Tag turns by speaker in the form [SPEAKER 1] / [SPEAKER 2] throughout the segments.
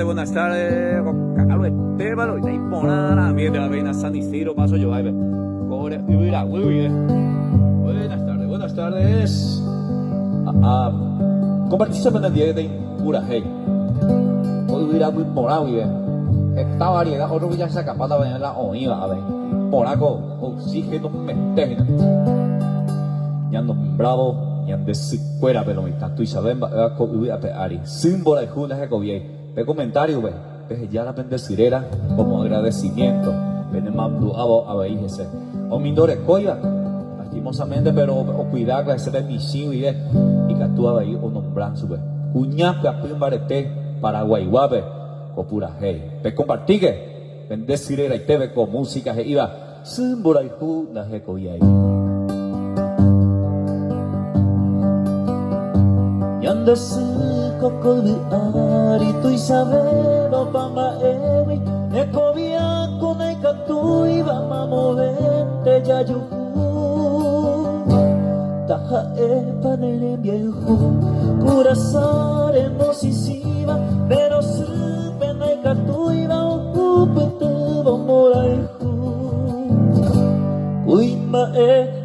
[SPEAKER 1] buenas tardes, Carlos Estébalo, y ahí ponara, mire la reina San Isidro, paso yo, ahí ve. Corre, mira, buenas tardes. Compartiste con el día de pura hey. Hoy hubiera muy morado, y ve. Esta variedad, otro que ya se acaba de venir la oída, a ver. Moraco, oxígeno, metejina. Ñando bravo, ñande sicuera, pero mi tanto y saben, va a hubiera peari. Símbolo de Judas de Gobier. Ve comentario, ve ya la bendecirera como agradecimiento. Ven mandu a ver ese. O mindore coiba, lastimosamente, pero o cuidar que ese de misión y que actúa ahí o nombran su ve. Cuñap que apin barete Paraguay guape, o pura hey. Ve compartir que bendecirera y te ve con música que iba. Símbolo de Judas de Gobier. Yanda koko ari tu isabelo pama ewi ekobia kone katu iba mamovente yayuku taha panere viejo curasare mosisiva pero supena katu iba okupete bomoraiku uima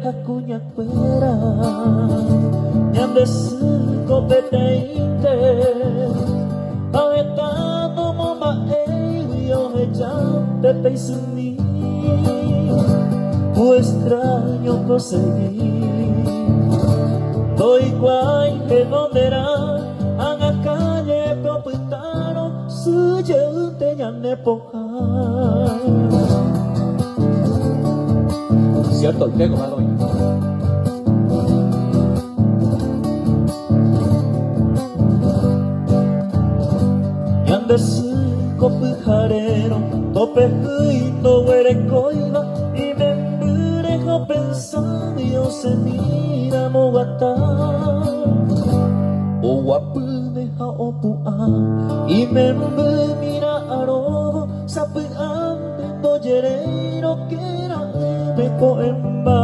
[SPEAKER 1] hakunya kwera Yandes competente Aetano moma yo me llame pensumi O extraño conseguir Doy guay que no verá Haga calle propietario Sujete ya ne poja Cierto, el pego va doy Kopu jarero, tope no huele coiba y me emburejo pensando yo se mira mogata o guapume ha opua y me mira arobo sapu ande do yereiro que era me coemba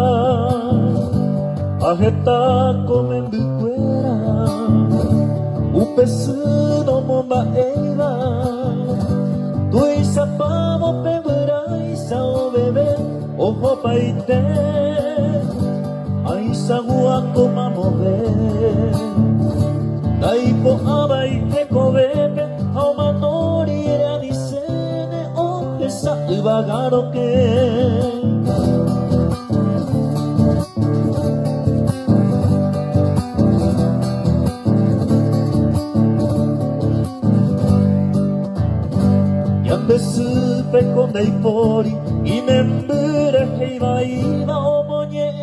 [SPEAKER 1] ajeta come mbuquera upesuno momba eva Tui sapamo pegurai sao bebé ojo paite Ai sagua coma mover Daipo abai te covebe Ao manori realisene O esa ibagaro que Supe con dei pori I membure che iba o moñe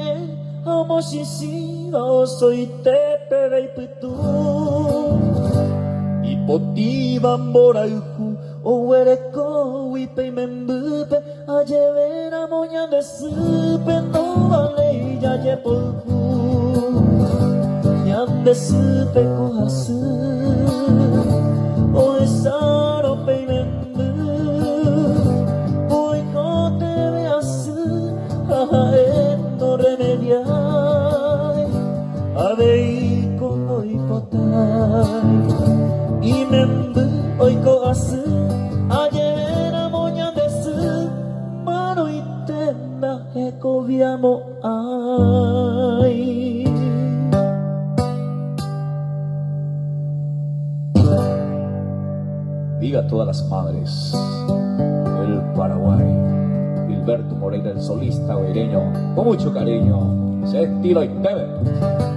[SPEAKER 1] o moshisiva o soy tepe vei putu I potiva moraiku o ereko ipe membupe a llevera moña de supe no vale ya yepoku Ñande supe kohasu o esaro pe no remediai Avei con oikotai I membu oiko asu Ayera moña desu Mano itenda ekoviamo ai Diga a todas las madres del Paraguay Gilberto Moreira, el solista oireño, con mucho cariño, ese estilo y bebe.